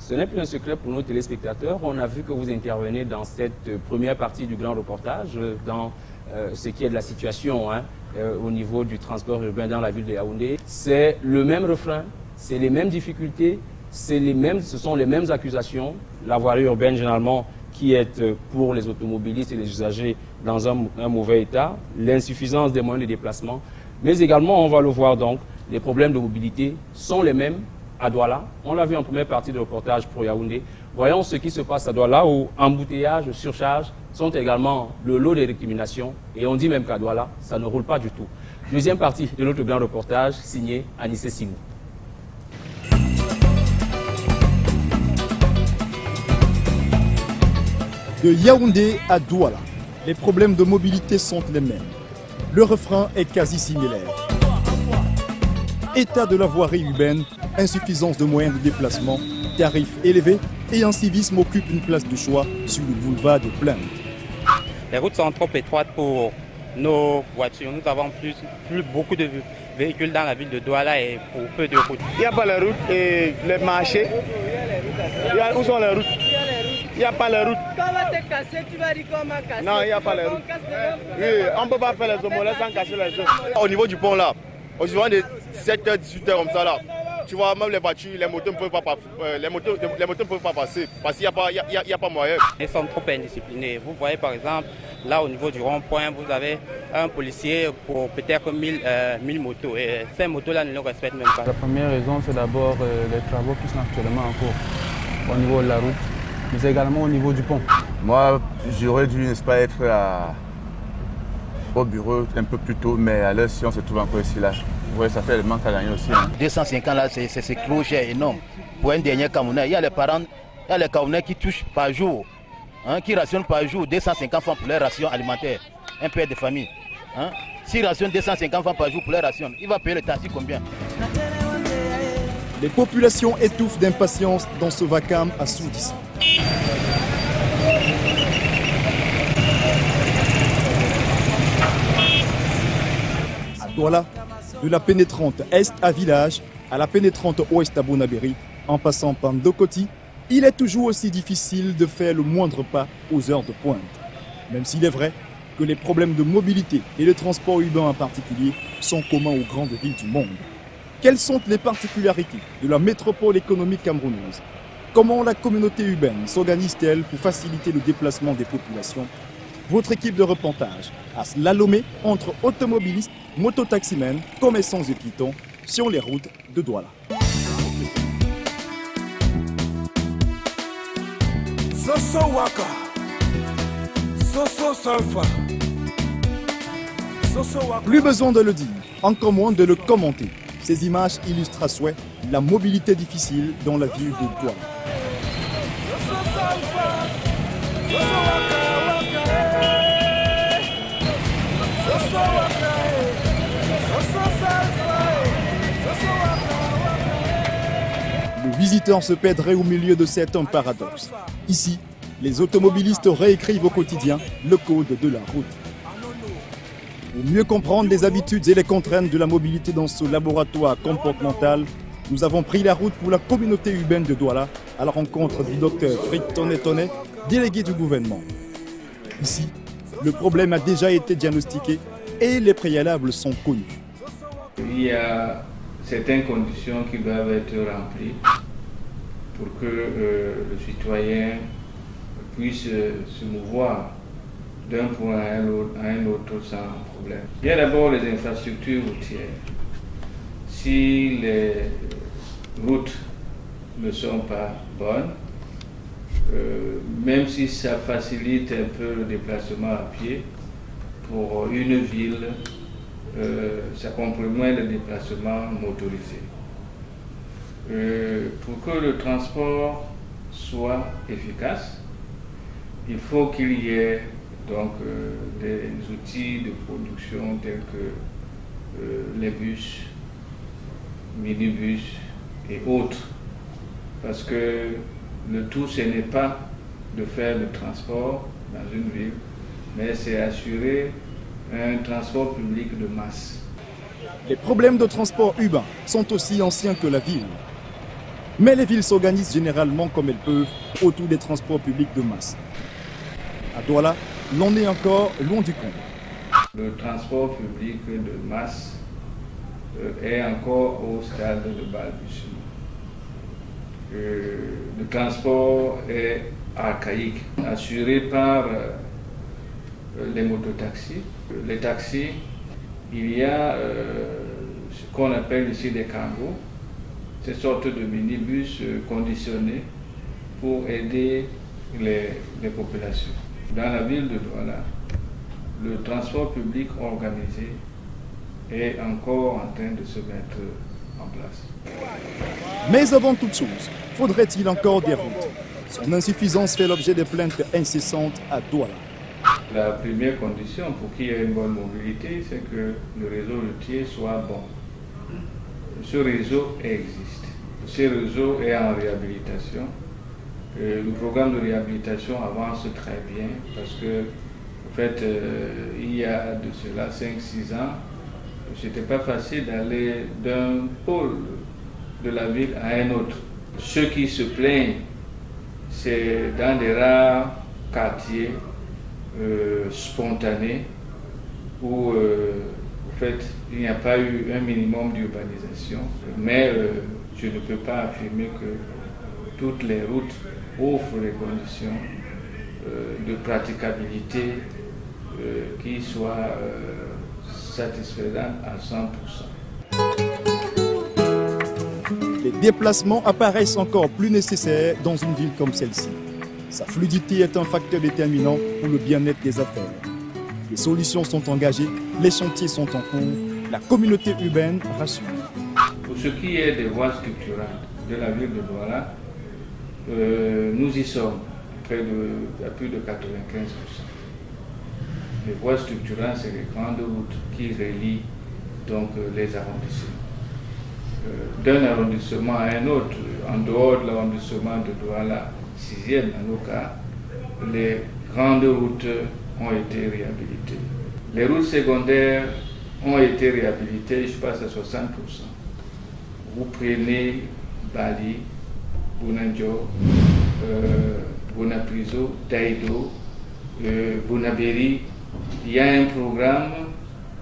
Ce n'est plus un secret pour nos téléspectateurs. On a vu que vous intervenez dans cette première partie du grand reportage, dans ce qui est de la situation au niveau du transport urbain dans la ville de Yaoundé. C'est le même refrain, c'est les mêmes difficultés, ce sont les mêmes accusations. La voirie urbaine, généralement, qui est pour les automobilistes et les usagers dans un mauvais état, l'insuffisance des moyens de déplacement, mais également, on va le voir donc, les problèmes de mobilité sont les mêmes à Douala. On l'a vu en première partie de reportage pour Yaoundé. Voyons ce qui se passe à Douala où embouteillage, surcharge sont également le lot des récriminations. Et on dit même qu'à Douala, ça ne roule pas du tout. Deuxième partie de notre grand reportage signé Anissé Simou. De Yaoundé à Douala, les problèmes de mobilité sont les mêmes. Le refrain est quasi similaire. État de la voirie urbaine, insuffisance de moyens de déplacement, tarifs élevés et un civisme occupe une place de choix sur le boulevard de Plainte. Les routes sont trop étroites pour nos voitures. Nous avons plus beaucoup de véhicules dans la ville de Douala et pour peu de routes. Il n'y a pas les routes et les marchés. Où sont les routes? Il n'y a pas les routes. Quand on va te casser, tu vas dire qu'on m'a cassé. Non, il n'y a pas les routes. Oui, on ne peut pas faire les homologues sans casser les autres. Au niveau du pont là, au suivant de 7h, 18h comme ça là, tu vois, même les voitures, les motos ne peuvent pas passer parce qu'il n'y a pas moyen. Ils sont trop indisciplinés. Vous voyez par exemple, là au niveau du rond-point, vous avez un policier pour peut-être 1000 motos. Et ces motos-là ne le respectent même pas. La première raison, c'est d'abord les travaux qui sont actuellement en cours au niveau de la route, mais également au niveau du pont. Moi, j'aurais dû, n'est-ce pas, être au bureau un peu plus tôt, mais à l'heure si on se trouve encore ici là. Vous voyez, ça fait le manque à gagner aussi. 250 là, c'est trop cher, énorme. Pour un dernier Camerounais, il y a les parents, il y a les Camerounais qui touchent par jour, qui rationnent par jour 250 francs pour leur ration alimentaire. Un père de famille. S'il rationne 250 francs par jour pour leur ration, il va payer le taxi combien? Les populations étouffent d'impatience dans ce vacarme assourdissant. À Douala, de la pénétrante Est à Village à la pénétrante Ouest à Bonabéry, en passant par Ndokoti, il est toujours aussi difficile de faire le moindre pas aux heures de pointe. Même s'il est vrai que les problèmes de mobilité et le transport urbain en particulier sont communs aux grandes villes du monde. Quelles sont les particularités de la métropole économique camerounaise? Comment la communauté urbaine s'organise-t-elle pour faciliter le déplacement des populations? Votre équipe de reportage a slalomé entre automobilistes, mototaximens, commerçants et piétons sur les routes de Douala. Plus besoin de le dire, encore moins de le commenter. Ces images illustrent à souhait la mobilité difficile dans la ville de Douala. Le visiteur se perdrait au milieu de certains paradoxes. Ici, les automobilistes réécrivent au quotidien le code de la route. Pour mieux comprendre les habitudes et les contraintes de la mobilité dans ce laboratoire comportemental, nous avons pris la route pour la communauté urbaine de Douala à la rencontre du docteur Frik Tonnet, délégué du gouvernement. Ici, le problème a déjà été diagnostiqué et les préalables sont connus. Il y a certaines conditions qui doivent être remplies pour que le citoyen puisse se mouvoir d'un point à un autre sans problème. Il y a d'abord les infrastructures routières. Si les routes ne sont pas bonnes, même si ça facilite un peu le déplacement à pied, pour une ville, ça compromet le déplacement motorisé. Pour que le transport soit efficace, il faut qu'il y ait donc des outils de production tels que les bus, minibus et autres. Parce que le tout, ce n'est pas de faire le transport dans une ville, mais c'est assurer un transport public de masse. Les problèmes de transport urbain sont aussi anciens que la ville. Mais les villes s'organisent généralement comme elles peuvent autour des transports publics de masse. À Douala, l'on est encore loin du compte. Le transport public de masse est encore au stade de balbutiement. Le transport est archaïque, assuré par les mototaxis. Les taxis, il y a ce qu'on appelle ici des cargos, ces sortes de minibus conditionnés pour aider les populations. Dans la ville de Douala, le transport public organisé est encore en train de se mettre en place. Mais avant toute chose, faudrait-il encore des routes? Son insuffisance fait l'objet de plaintes incessantes à Douala. La première condition pour qu'il y ait une bonne mobilité, c'est que le réseau routier soit bon. Ce réseau existe. Ce réseau est en réhabilitation. Le programme de réhabilitation avance très bien parce que, en fait, il y a de cela 5-6 ans, c'était pas facile d'aller d'un pôle de la ville à un autre. Ceux qui se plaignent, c'est dans des rares quartiers spontanés où, en fait, il n'y a pas eu un minimum d'urbanisation. Mais je ne peux pas affirmer que toutes les routes offrent les conditions de praticabilité qui soient satisfaisantes à 100%. Les déplacements apparaissent encore plus nécessaires dans une ville comme celle-ci. Sa fluidité est un facteur déterminant pour le bien-être des affaires. Les solutions sont engagées, les chantiers sont en cours, la communauté urbaine rassure. Pour ce qui est des voies structurantes de la ville de Douala, nous y sommes à plus de 95%. Les voies structurantes, c'est les grandes routes qui relient donc les arrondissements. D'un arrondissement à un autre, en dehors de l'arrondissement de Douala, 6e en nos cas, les grandes routes ont été réhabilitées. Les routes secondaires ont été réhabilitées, je passe à 60%. Vous prenez Bali, Bounandjo, Bonapriso, Taïdo, Bonaberi, il y a un programme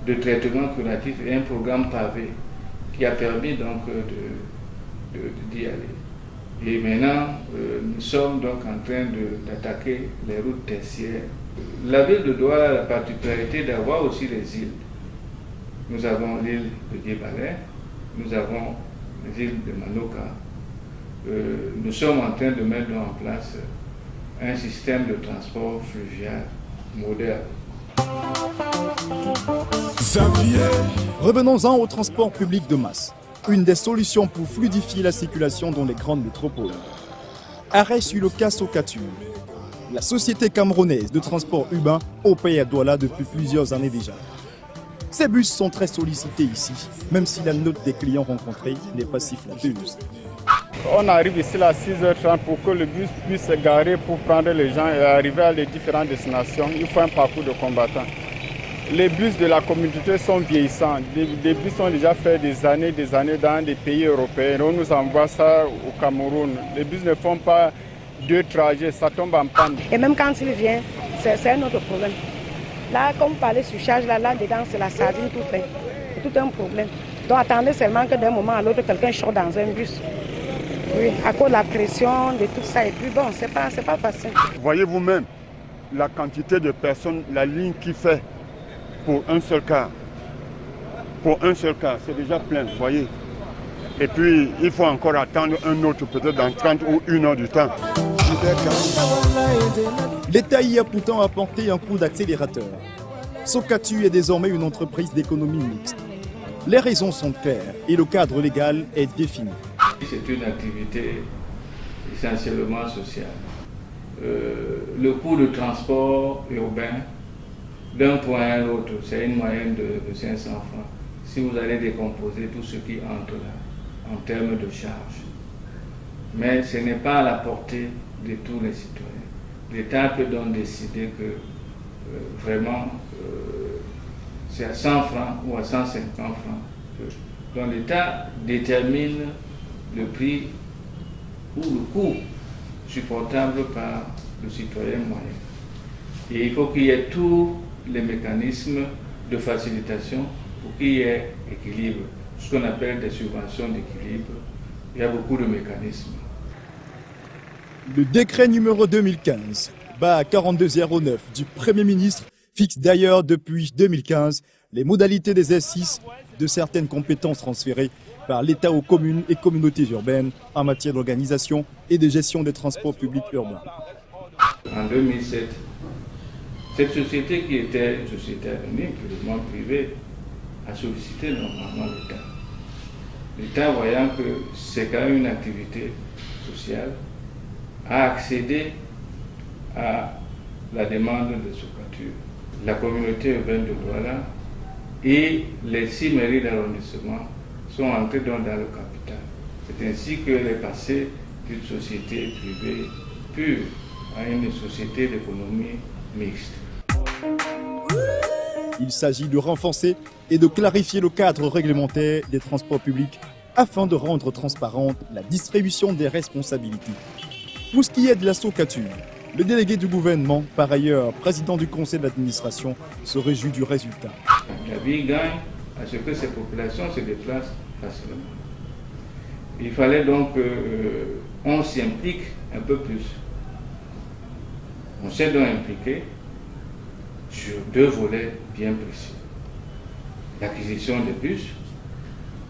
de traitement curatif et un programme pavé qui a permis donc d'y aller. Et maintenant, nous sommes donc en train d'attaquer les routes tertiaires. La ville de Douala a la particularité d'avoir aussi les îles. Nous avons l'île de Diebalé, nous avons les îles de Manoka. Nous sommes en train de mettre en place un système de transport fluvial moderne. Revenons-en au transport public de masse, une des solutions pour fluidifier la circulation dans les grandes métropoles. Arrêt sur le cas Socatu. La société camerounaise de transport urbain opère à Douala depuis plusieurs années déjà. Ces bus sont très sollicités ici, même si la note des clients rencontrés n'est pas si flatteuse. On arrive ici à 6h30 pour que le bus puisse se garer pour prendre les gens et arriver à les différentes destinations. Il faut un parcours de combattants. Les bus de la communauté sont vieillissants. Des bus ont déjà fait des années dans des pays européens. On nous envoie ça au Cameroun. Les bus ne font pas 2 trajets, ça tombe en panne. Et même quand il vient, c'est un autre problème. Là, comme vous parlez sur charge, là-dedans, c'est la sardine tout fait. C'est tout un problème. Donc attendez seulement que d'un moment à l'autre, quelqu'un sorte dans un bus. Oui, à cause de la pression, de tout ça. Et puis bon, c'est pas facile. Voyez vous-même la quantité de personnes, la ligne qui fait pour un seul cas. Pour un seul cas, c'est déjà plein, vous voyez. Et puis, il faut encore attendre un autre, peut-être dans 30 ou 1 heure du temps. L'État y a pourtant apporté un coup d'accélérateur. Socatu est désormais une entreprise d'économie mixte. Les raisons sont claires et le cadre légal est défini. C'est une activité essentiellement sociale. Le coût de transport urbain d'un point à l'autre, c'est une moyenne de 500 francs. Si vous allez décomposer tout ce qui entre là, en termes de charges. Mais ce n'est pas à la portée de tous les citoyens. L'État peut donc décider que vraiment c'est à 100 francs ou à 150 francs. Donc l'État détermine le prix ou le coût supportable par le citoyen moyen. Et il faut qu'il y ait tous les mécanismes de facilitation pour qu'il y ait équilibre, ce qu'on appelle des subventions d'équilibre. Il y a beaucoup de mécanismes. Le décret numéro 2015-4209 du Premier ministre fixe d'ailleurs depuis 2015 les modalités des exercices de certaines compétences transférées par l'État aux communes et communautés urbaines en matière d'organisation et de gestion des transports publics urbains. En 2007, cette société qui était une société anonyme, purement privée, a sollicité normalement l'État. L'État, voyant que c'est quand même une activité sociale, a accédé à la demande de socature. La communauté urbaine de Douala et les 6 mairies d'arrondissement sont entrés dans le capital. C'est ainsi que est passé d'une société privée pure à une société d'économie mixte. Il s'agit de renforcer et de clarifier le cadre réglementaire des transports publics afin de rendre transparente la distribution des responsabilités. Pour ce qui est de la socature, le délégué du gouvernement, par ailleurs président du conseil d'administration, se réjouit du résultat. La ville gagne à ce que ces populations se déplacent facilement. Il fallait donc qu'on s'y implique un peu plus. On s'est donc impliqué sur 2 volets bien précis. L'acquisition des bus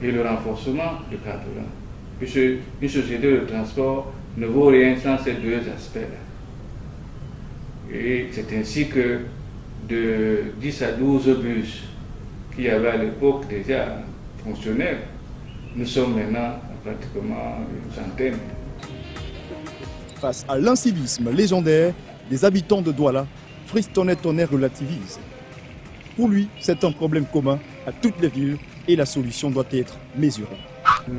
et le renforcement du carburant. Puisque une société de transport ne vaut rien sans ces 2 aspects-là. Et c'est ainsi que de 10 à 12 bus qui avaient à l'époque déjà fonctionnaires, nous sommes maintenant à pratiquement une centaine. Face à l'incivisme légendaire des habitants de Douala, Friss Tonnerre relativise. Pour lui, c'est un problème commun à toutes les villes et la solution doit être mesurée.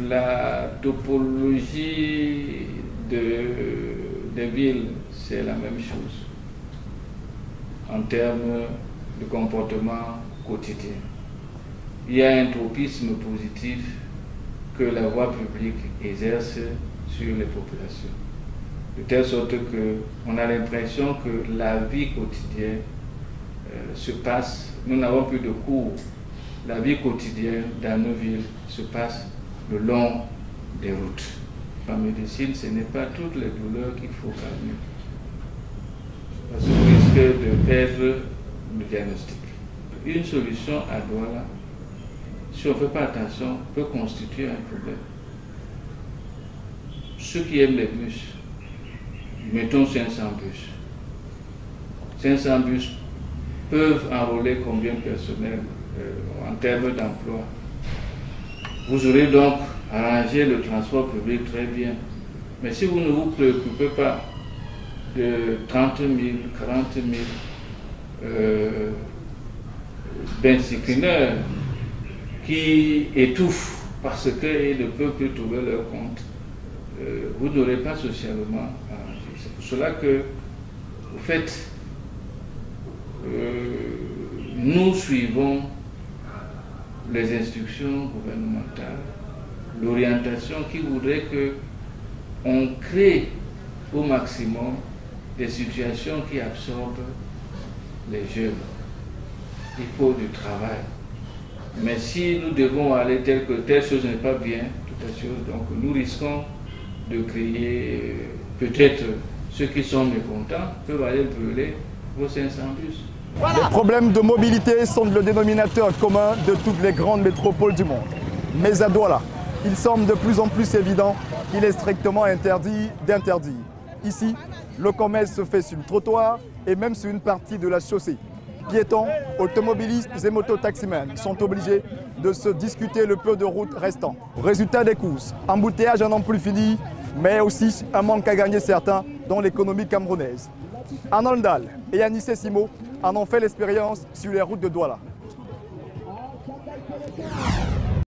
La topologie des villes, c'est la même chose en termes de comportement quotidien. Il y a un tropisme positif que la voie publique exerce sur les populations. De telle sorte qu'on a l'impression que la vie quotidienne se passe, nous n'avons plus de cours. La vie quotidienne dans nos villes se passe le long des routes. En médecine, ce n'est pas toutes les douleurs qu'il faut calmer. Parce qu'on risque de perdre le diagnostic. Une solution à Douala, si on ne fait pas attention, peut constituer un problème. Ceux qui aiment les bus, mettons 500 bus. 500 bus peuvent enrôler combien de personnel en termes d'emploi? Vous aurez donc arrangé le transport public très bien. Mais si vous ne vous préoccupez pas de 30 000, 40 000 benzikineurs qui étouffent parce qu'ils ne peuvent plus trouver leur compte, vous n'aurez pas socialement arrangé. C'est pour cela que, au fait, nous suivons les instructions gouvernementales, l'orientation qui voudrait qu'on crée au maximum des situations qui absorbent les jeunes. Il faut du travail. Mais si nous devons aller tel que telle chose n'est pas bien, toute la chose, donc nous risquons de créer, peut-être ceux qui sont mécontents peuvent aller brûler vos 500 bus. Les problèmes de mobilité sont le dénominateur commun de toutes les grandes métropoles du monde. Mais à Douala, il semble de plus en plus évident qu'il est strictement interdit d'interdire. Ici, le commerce se fait sur le trottoir et même sur une partie de la chaussée. Piétons, automobilistes et mototaximens sont obligés de se discuter le peu de route restant. Résultat des courses, embouteillage à n'en plus fini, mais aussi un manque à gagner certain dans l'économie camerounaise. Arnold Dahl et Anissé Simo en ont fait l'expérience sur les routes de Douala.